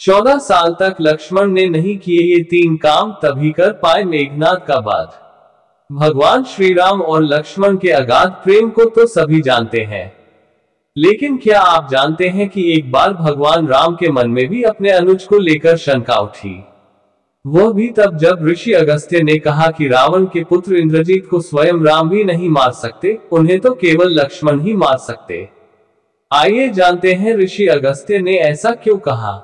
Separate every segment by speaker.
Speaker 1: 14 साल तक लक्ष्मण ने नहीं किए ये 3 काम, तभी कर पाए मेघनाद का वध। भगवान श्री राम और लक्ष्मण के अगाध प्रेम को तो सभी जानते हैं, लेकिन क्या आप जानते हैं कि एक बार भगवान राम के मन में भी अपने अनुज को लेकर शंका उठी। वह भी तब जब ऋषि अगस्त्य ने कहा कि रावण के पुत्र इंद्रजीत को स्वयं राम भी नहीं मार सकते, उन्हें तो केवल लक्ष्मण ही मार सकते। आइए जानते हैं ऋषि अगस्त्य ने ऐसा क्यों कहा।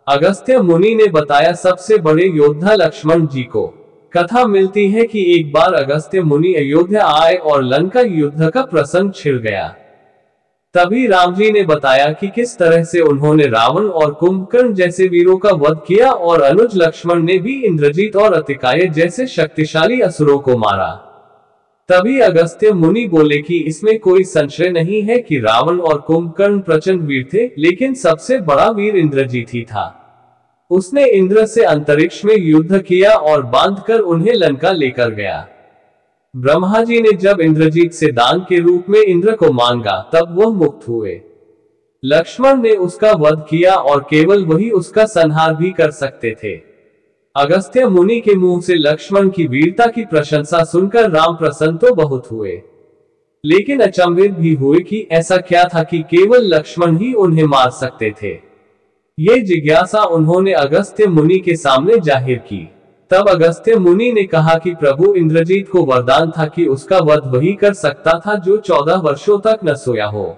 Speaker 1: अगस्त्य मुनि ने बताया, सबसे बड़े योद्धा लक्ष्मण जी को। कथा मिलती है कि एक बार अगस्त्य मुनि अयोध्या आए और लंका युद्ध का प्रसंग छिड़ गया। तभी राम जी ने बताया कि किस तरह से उन्होंने रावण और कुंभकर्ण जैसे वीरों का वध किया और अनुज लक्ष्मण ने भी इंद्रजीत और अतिकाय जैसे शक्तिशाली असुरों को मारा। तभी अगस्त्य मुनि बोले कि इसमें कोई संशय नहीं है कि रावण और कुंभकर्ण प्रचंड वीर थे, लेकिन सबसे बड़ा वीर इंद्रजीत ही था। उसने इंद्र से अंतरिक्ष में युद्ध किया और बांधकर उन्हें लंका लेकर गया। ब्रह्मा जी ने जब इंद्रजीत से दान के रूप में इंद्र को मांगा, तब वह मुक्त हुए। लक्ष्मण ने उसका वध किया और केवल वही उसका संहार भी कर सकते थे। अगस्त्य मुनि के मुंह से लक्ष्मण की वीरता की प्रशंसा सुनकर राम प्रसन्न तो बहुत हुए, लेकिन अचंभित भी हुए कि ऐसा क्या था कि केवल लक्ष्मण ही उन्हें मार सकते थे। ये जिज्ञासा उन्होंने अगस्त्य मुनि के सामने जाहिर की। तब अगस्त्य मुनि ने कहा कि प्रभु इंद्रजीत को वरदान था कि उसका वध वही कर सकता था जो 14 वर्षों तक न सोया हो,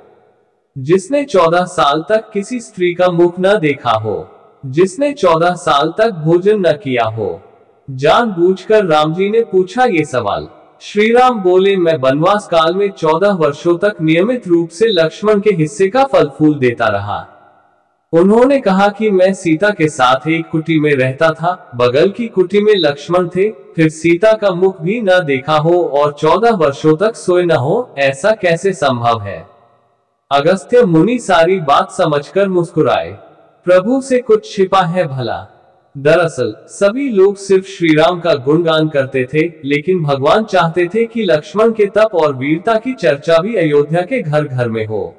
Speaker 1: जिसने 14 साल तक किसी स्त्री का मुख न देखा हो, जिसने 14 साल तक भोजन न किया हो। जानबूझकर राम जी ने पूछा ये सवाल। श्री राम बोले, मैं वनवास काल में 14 वर्षों तक नियमित रूप से लक्ष्मण के हिस्से का फल फूल देता रहा। उन्होंने कहा कि मैं सीता के साथ एक कुटी में रहता था, बगल की कुटी में लक्ष्मण थे, फिर सीता का मुख भी न देखा हो और 14 वर्षों तक सोए न हो, ऐसा कैसे संभव है। अगस्त्य मुनि सारी बात समझकर मुस्कुराए। प्रभु से कुछ छिपा है भला। दरअसल सभी लोग सिर्फ श्री राम का गुणगान करते थे, लेकिन भगवान चाहते थे कि लक्ष्मण के तप और वीरता की चर्चा भी अयोध्या के घर घर में हो।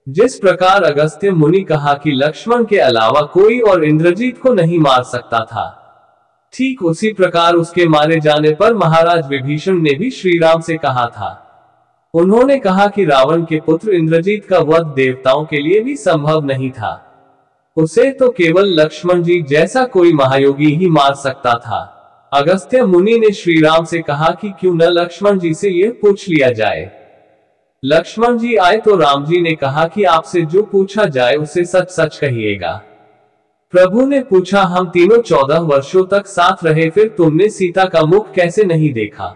Speaker 1: जिस प्रकार अगस्त्य मुनि कहा कि लक्ष्मण के अलावा कोई और इंद्रजीत को नहीं मार सकता था, ठीक उसी प्रकार उसके मारे जाने पर महाराज विभीषण ने भी श्री राम से कहा था। उन्होंने कहा कि रावण के पुत्र इंद्रजीत का वध देवताओं के लिए भी संभव नहीं था, उसे तो केवल लक्ष्मण जी जैसा कोई महायोगी ही मार सकता था। अगस्त्य मुनि ने श्री राम से कहा कि क्यों न लक्ष्मण जी से यह पूछ लिया जाए। लक्ष्मण जी आए तो राम जी ने कहा कि आपसे जो पूछा जाए उसे सच सच कहिएगा। प्रभु ने पूछा, हम तीनों 14 वर्षों तक साथ रहे, फिर तुमने सीता का मुख कैसे नहीं देखा?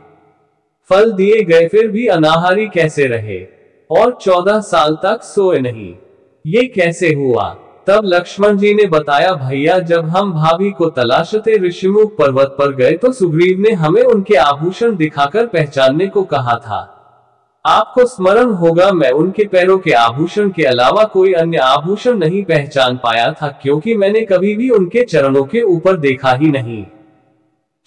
Speaker 1: फल दिए गए फिर भी अनाहारी कैसे रहे? और 14 साल तक सोए नहीं, ये कैसे हुआ? तब लक्ष्मण जी ने बताया, भैया जब हम भाभी को तलाशते ऋषिमुख पर्वत पर गए तो सुग्रीव ने हमें उनके आभूषण दिखाकर पहचानने को कहा था। आपको स्मरण होगा, मैं उनके पैरों के आभूषण के अलावा कोई अन्य आभूषण नहीं पहचान पाया था, क्योंकि मैंने कभी भी उनके चरणों के ऊपर देखा ही नहीं।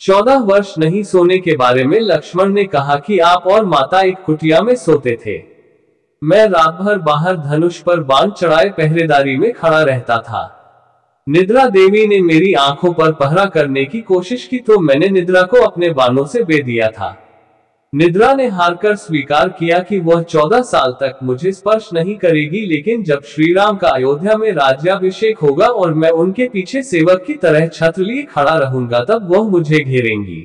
Speaker 1: 14 वर्ष नहीं सोने के बारे में लक्ष्मण ने कहा कि आप और माता एक कुटिया में सोते थे। मैं रात भर बाहर धनुष पर बाण चढ़ाए पहरेदारी में खड़ा रहता था। निद्रा देवी ने मेरी आंखों पर पहरा करने की कोशिश की तो मैंने निद्रा को अपने बाणों से बे दिया था। निद्रा ने हारकर स्वीकार किया कि वह 14 साल तक मुझे स्पर्श नहीं करेगी, लेकिन जब श्री राम का अयोध्या में राज्याभिषेक होगा और मैं उनके पीछे सेवक की तरह छत्र लिए खड़ा रहूंगा, तब वह मुझे घेरेंगी।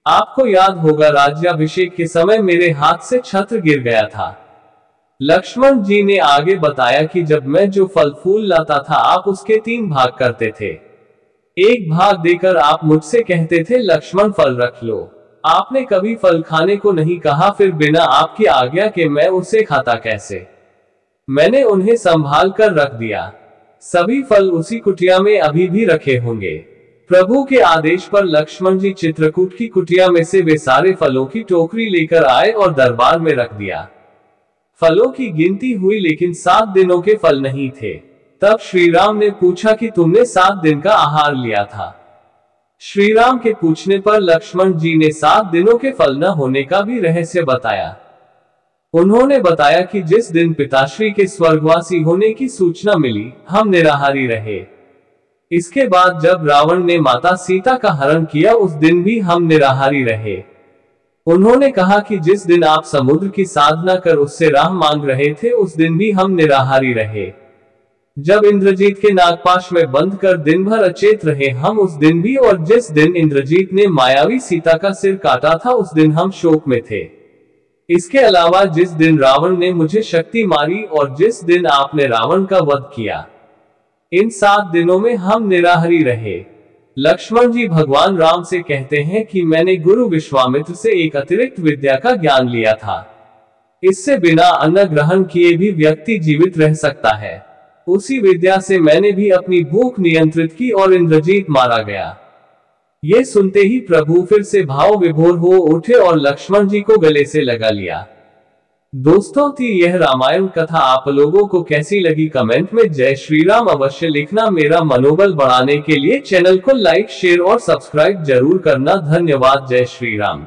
Speaker 1: आपको याद होगा, राज्याभिषेक के समय मेरे हाथ से छत्र गिर गया था। लक्ष्मण जी ने आगे बताया कि जब मैं जो फल फूल लाता था, आप उसके 3 भाग करते थे। एक भाग देकर आप मुझसे कहते थे, लक्ष्मण फल रख लो। आपने कभी फल खाने को नहीं कहा, फिर बिना आपकी आज्ञा के मैं उसे खाता कैसे? मैंने उन्हें संभाल कर रख दिया। सभी फल उसी कुटिया में अभी भी रखे होंगे। प्रभु के आदेश पर लक्ष्मण जी चित्रकूट की कुटिया में से वे सारे फलों की टोकरी लेकर आए और दरबार में रख दिया। फलों की गिनती हुई, लेकिन 7 दिनों के फल नहीं थे। तब श्री राम ने पूछा कि तुमने 7 दिन का आहार लिया था? श्री राम के पूछने पर लक्ष्मण जी ने 7 दिनों के फल न होने का भी रहस्य बताया। उन्होंने बताया कि जिस दिन पिताश्री के स्वर्गवासी होने की सूचना मिली, हम निराहारी रहे। इसके बाद जब रावण ने माता सीता का हरण किया उस दिन भी हम निराहारी रहे। उन्होंने कहा कि जिस दिन आप समुद्र की साधना कर उससे राह मांग रहे थे उस दिन भी हम निराहारी रहे। जब इंद्रजीत के नागपाश में बंद कर दिन भर अचेत रहे हम उस दिन भी, और जिस दिन इंद्रजीत ने मायावी सीता का सिर काटा था उस दिन हम शोक में थे। इसके अलावा जिस दिन रावण ने मुझे शक्ति मारी और जिस दिन आपने रावण का वध किया, इन 7 दिनों में हम निराहारी रहे। लक्ष्मण जी भगवान राम से कहते हैं कि मैंने गुरु विश्वामित्र से एक अतिरिक्त विद्या का ज्ञान लिया था। इससे बिना अन्न ग्रहण किए भी व्यक्ति जीवित रह सकता है। उसी विद्या से मैंने भी अपनी भूख नियंत्रित की और इंद्रजीत मारा गया। ये सुनते ही प्रभु फिर से भाव विभोर हो उठे और लक्ष्मण जी को गले से लगा लिया। दोस्तों, थी यह रामायण कथा। आप लोगों को कैसी लगी कमेंट में जय श्री राम अवश्य लिखना। मेरा मनोबल बढ़ाने के लिए चैनल को लाइक, शेयर और सब्सक्राइब जरूर करना। धन्यवाद। जय श्री राम।